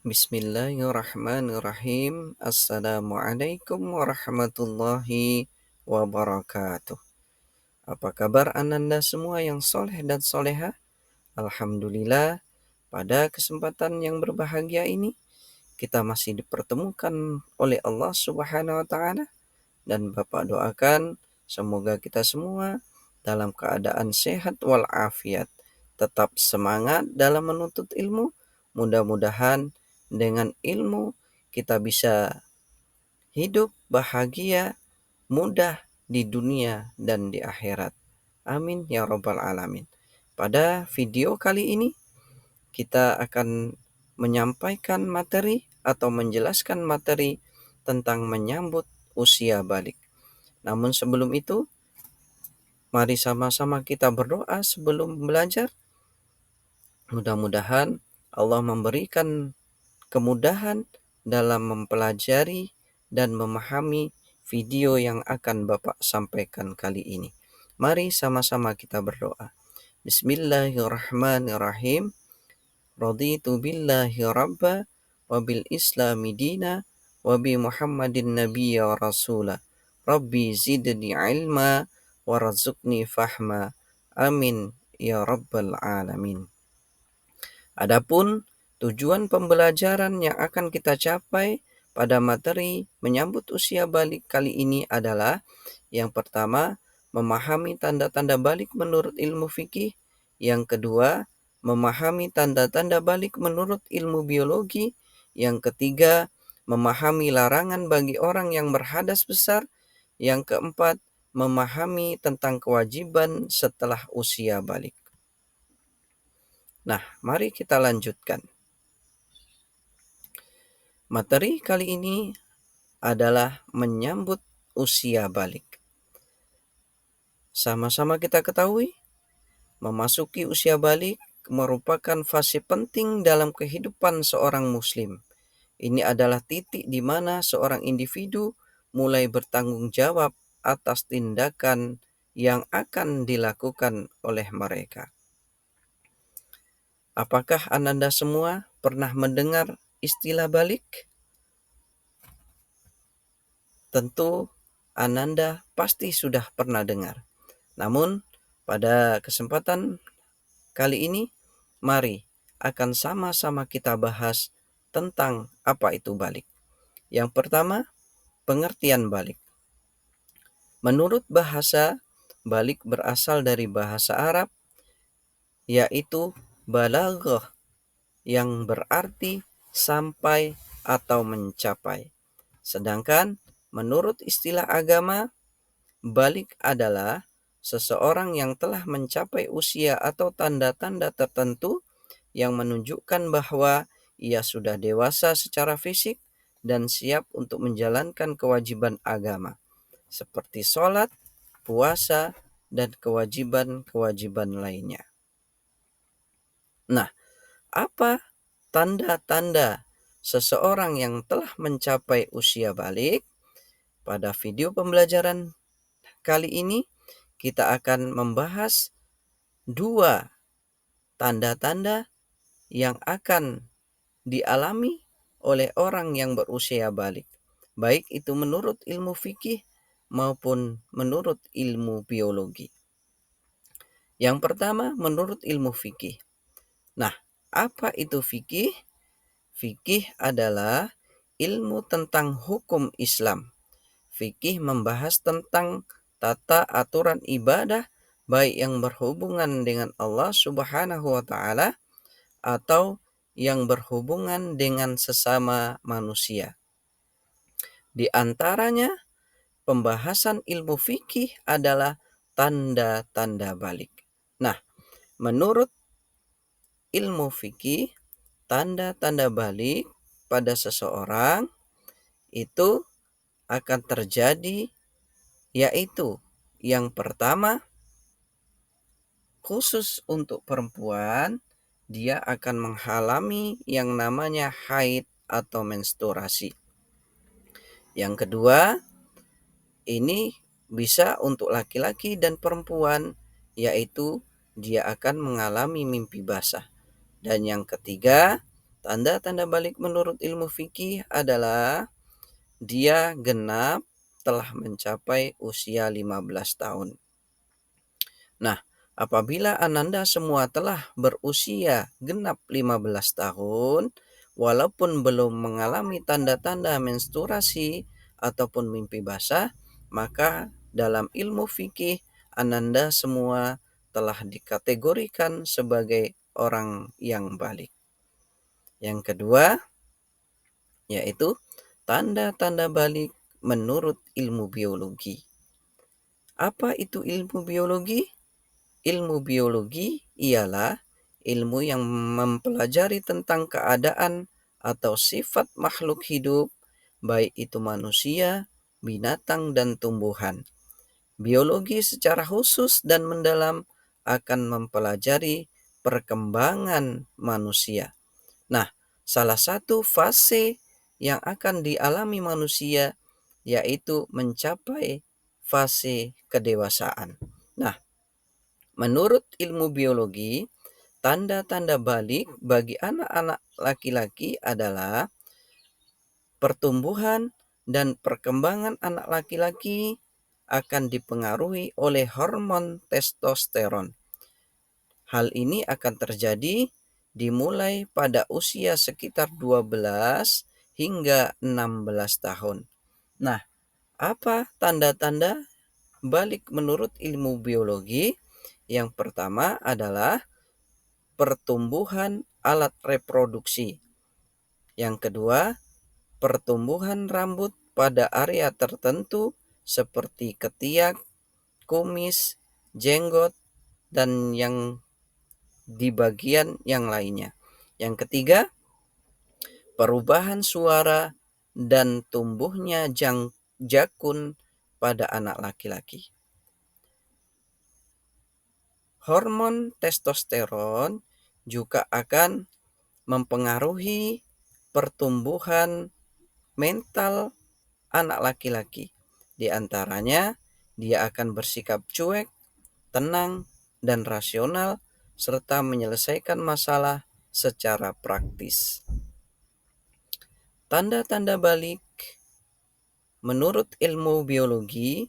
Bismillahirrahmanirrahim. Assalamualaikum warahmatullahi wabarakatuh. Apa kabar Ananda semua yang soleh dan soleha? Alhamdulillah, pada kesempatan yang berbahagia ini kita masih dipertemukan oleh Allah Subhanahu wa taala, dan Bapak doakan semoga kita semua dalam keadaan sehat walafiat, tetap semangat dalam menuntut ilmu. Mudah-mudahan dengan ilmu kita bisa hidup bahagia, mudah di dunia dan di akhirat. Amin ya robbal alamin. Pada video kali ini kita akan menyampaikan materi atau menjelaskan materi tentang menyambut usia balik. Namun sebelum itu, mari sama-sama kita berdoa sebelum belajar. Mudah-mudahan Allah memberikan kemudahan dalam mempelajari dan memahami video yang akan Bapak sampaikan kali ini. Mari sama-sama kita berdoa. Bismillahirrahmanirrahim. Raditu billahi rabba wa bil islami dina wa bi Muhammadin nabiyya rasula. Rabbi zidni ilma warzuqni fahma. Amin ya rabbal alamin. Adapun tujuan pembelajaran yang akan kita capai pada materi menyambut usia balik kali ini adalah yang pertama, memahami tanda-tanda balik menurut ilmu fikih. Yang kedua, memahami tanda-tanda balik menurut ilmu biologi. Yang ketiga, memahami larangan bagi orang yang berhadas besar. Yang keempat, memahami tentang kewajiban setelah usia balik. Nah, mari kita lanjutkan. Materi kali ini adalah menyambut usia balik. Sama-sama kita ketahui, memasuki usia balik merupakan fase penting dalam kehidupan seorang muslim. Ini adalah titik di mana seorang individu mulai bertanggung jawab atas tindakan yang akan dilakukan oleh mereka. Apakah Ananda semua pernah mendengar istilah balik? Tentu Ananda pasti sudah pernah dengar. Namun pada kesempatan kali ini, mari akan sama-sama kita bahas tentang apa itu balik. Yang pertama, pengertian balik. Menurut bahasa, balik berasal dari bahasa Arab, yaitu balaghah, yang berarti sampai atau mencapai. Sedangkan menurut istilah agama, balik adalah seseorang yang telah mencapai usia atau tanda-tanda tertentu yang menunjukkan bahwa ia sudah dewasa secara fisik dan siap untuk menjalankan kewajiban agama, seperti sholat, puasa, dan kewajiban-kewajiban lainnya. Nah, apa tanda-tanda seseorang yang telah mencapai usia balik? Pada video pembelajaran kali ini, kita akan membahas dua tanda-tanda yang akan dialami oleh orang yang berusia balik, baik itu menurut ilmu fikih maupun menurut ilmu biologi. Yang pertama, menurut ilmu fikih. Nah, apa itu fikih? Fikih adalah ilmu tentang hukum Islam. Fikih membahas tentang tata aturan ibadah baik yang berhubungan dengan Allah Subhanahu wa taala atau yang berhubungan dengan sesama manusia. Di antaranya, pembahasan ilmu fikih adalah tanda-tanda balik. Nah, menurut ilmu fikih, tanda-tanda balik pada seseorang itu akan terjadi, yaitu yang pertama, khusus untuk perempuan, dia akan mengalami yang namanya haid atau menstruasi. Yang kedua, ini bisa untuk laki-laki dan perempuan, yaitu dia akan mengalami mimpi basah. Dan yang ketiga, Tanda-tanda balik menurut ilmu fikih adalah dia genap telah mencapai usia 15 tahun. Nah, apabila Ananda semua telah berusia genap 15 tahun, walaupun belum mengalami tanda-tanda menstruasi ataupun mimpi basah, maka dalam ilmu fikih Ananda semua telah dikategorikan sebagai orang yang balik. Yang kedua, yaitu tanda-tanda balik menurut ilmu biologi. Apa itu ilmu biologi? Ilmu biologi ialah ilmu yang mempelajari tentang keadaan atau sifat makhluk hidup, baik itu manusia, binatang, dan tumbuhan. Biologi secara khusus dan mendalam akan mempelajari perkembangan manusia. Nah, salah satu fase yang akan dialami manusia yaitu mencapai fase kedewasaan. Nah, menurut ilmu biologi, tanda-tanda balik bagi anak-anak laki-laki adalah pertumbuhan dan perkembangan anak laki-laki akan dipengaruhi oleh hormon testosteron. Hal ini akan terjadi dimulai pada usia sekitar 12 hingga 16 tahun. Nah, apa tanda-tanda balik menurut ilmu biologi? Yang pertama adalah pertumbuhan alat reproduksi. Yang kedua, pertumbuhan rambut pada area tertentu seperti ketiak, kumis, jenggot, dan yang di bagian yang lainnya. Yang ketiga, perubahan suara dan tumbuhnya jakun pada anak laki-laki. Hormon testosteron juga akan mempengaruhi pertumbuhan mental anak laki-laki. Di antaranya, dia akan bersikap cuek, tenang, dan rasional, serta menyelesaikan masalah secara praktis. Tanda-tanda balik menurut ilmu biologi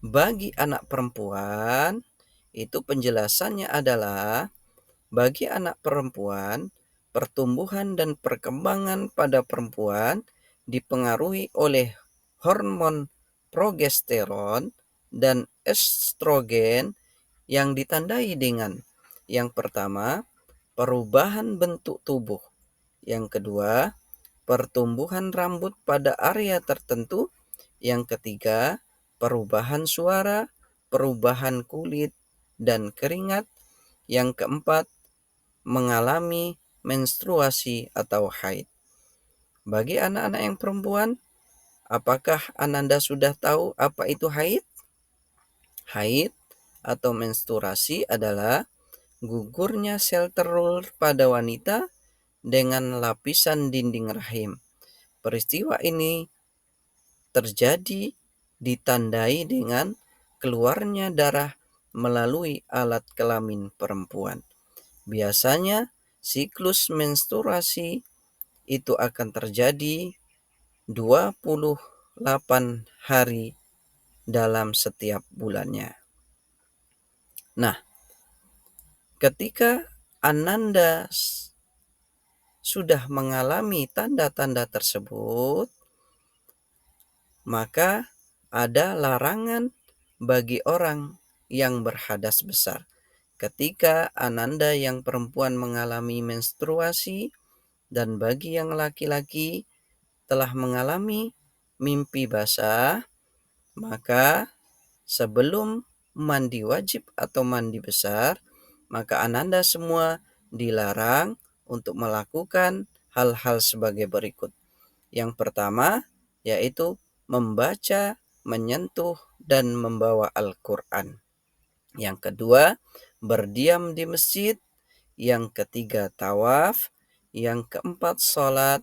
bagi anak perempuan itu penjelasannya adalah bagi anak perempuan, pertumbuhan dan perkembangan pada perempuan dipengaruhi oleh hormon progesteron dan estrogen yang ditandai dengan yang pertama, perubahan bentuk tubuh. Yang kedua, pertumbuhan rambut pada area tertentu. Yang ketiga, perubahan suara, perubahan kulit dan keringat. Yang keempat, mengalami menstruasi atau haid. Bagi anak-anak yang perempuan, apakah Ananda sudah tahu apa itu haid? Haid atau menstruasi adalah gugurnya sel telur pada wanita dengan lapisan dinding rahim. Peristiwa ini terjadi ditandai dengan keluarnya darah melalui alat kelamin perempuan. Biasanya siklus menstruasi itu akan terjadi 28 hari dalam setiap bulannya. Nah, ketika Ananda sudah mengalami tanda-tanda tersebut, maka ada larangan bagi orang yang berhadas besar. Ketika Ananda yang perempuan mengalami menstruasi dan bagi yang laki-laki telah mengalami mimpi basah, maka sebelum mandi wajib atau mandi besar, maka Ananda semua dilarang untuk melakukan hal-hal sebagai berikut. Yang pertama, yaitu membaca, menyentuh, dan membawa Al-Quran. Yang kedua, berdiam di masjid. Yang ketiga, tawaf. Yang keempat, sholat,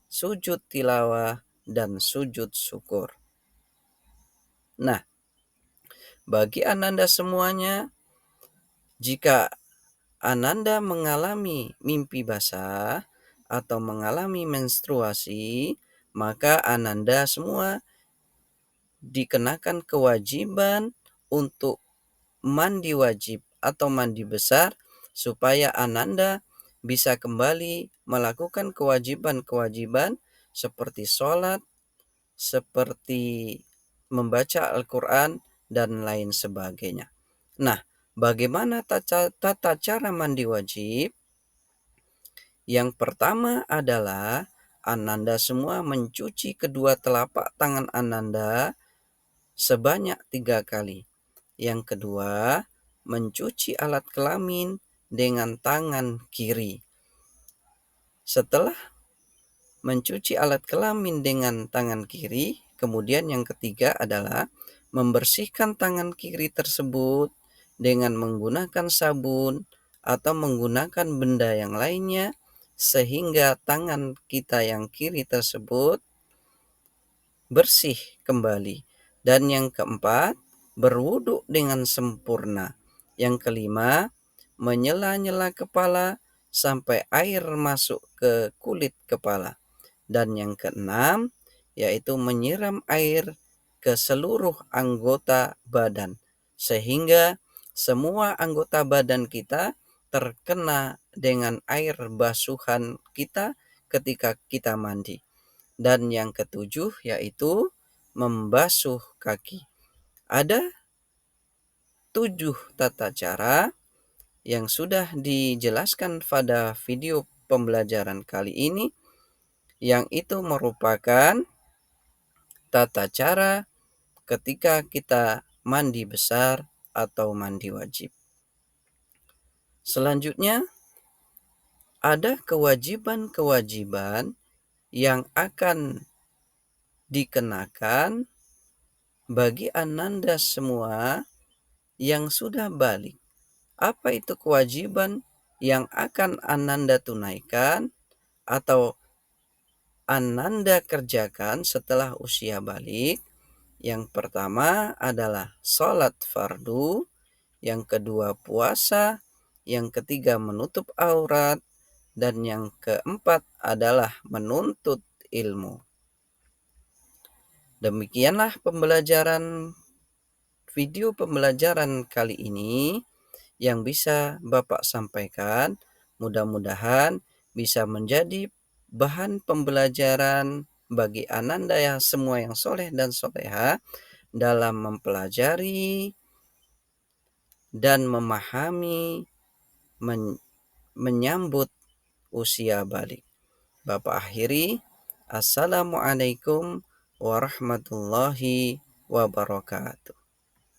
sujud tilawah, dan sujud syukur. Nah, bagi Ananda semuanya, jika Ananda mengalami mimpi basah, atau mengalami menstruasi, maka Ananda semua dikenakan kewajiban untuk mandi wajib atau mandi besar supaya Ananda bisa kembali melakukan kewajiban-kewajiban seperti sholat, seperti membaca Al-Quran, dan lain sebagainya. Nah, bagaimana tata cara mandi wajib? Yang pertama adalah Ananda semua mencuci kedua telapak tangan Ananda sebanyak 3 kali. Yang kedua, mencuci alat kelamin dengan tangan kiri. Setelah mencuci alat kelamin dengan tangan kiri, kemudian yang ketiga adalah membersihkan tangan kiri tersebut dengan menggunakan sabun atau menggunakan benda yang lainnya sehingga tangan kita yang kiri tersebut bersih kembali. Dan yang keempat, berwudu dengan sempurna. Yang kelima, menyela-nyela kepala sampai air masuk ke kulit kepala. Dan yang keenam, yaitu menyiram air ke seluruh anggota badan. Sehingga semua anggota badan kita terkena dengan air basuhan kita ketika kita mandi. Dan yang ketujuh yaitu membasuh kaki. Ada 7 tata cara yang sudah dijelaskan pada video pembelajaran kali ini, yang itu merupakan tata cara ketika kita mandi besar atau mandi wajib. Selanjutnya, ada kewajiban-kewajiban yang akan dikenakan bagi Ananda semua yang sudah balik. Apa itu kewajiban yang akan Ananda tunaikan atau Ananda kerjakan setelah usia balik? Yang pertama adalah sholat fardu, yang kedua puasa, yang ketiga menutup aurat, dan yang keempat adalah menuntut ilmu. Demikianlah video pembelajaran kali ini yang bisa Bapak sampaikan. Mudah-mudahan bisa menjadi bahan pembelajaran bagi Ananda yang semua yang soleh dan soleha dalam mempelajari dan memahami menyambut usia balik. Bapak akhiri, Assalamualaikum warahmatullahi wabarakatuh.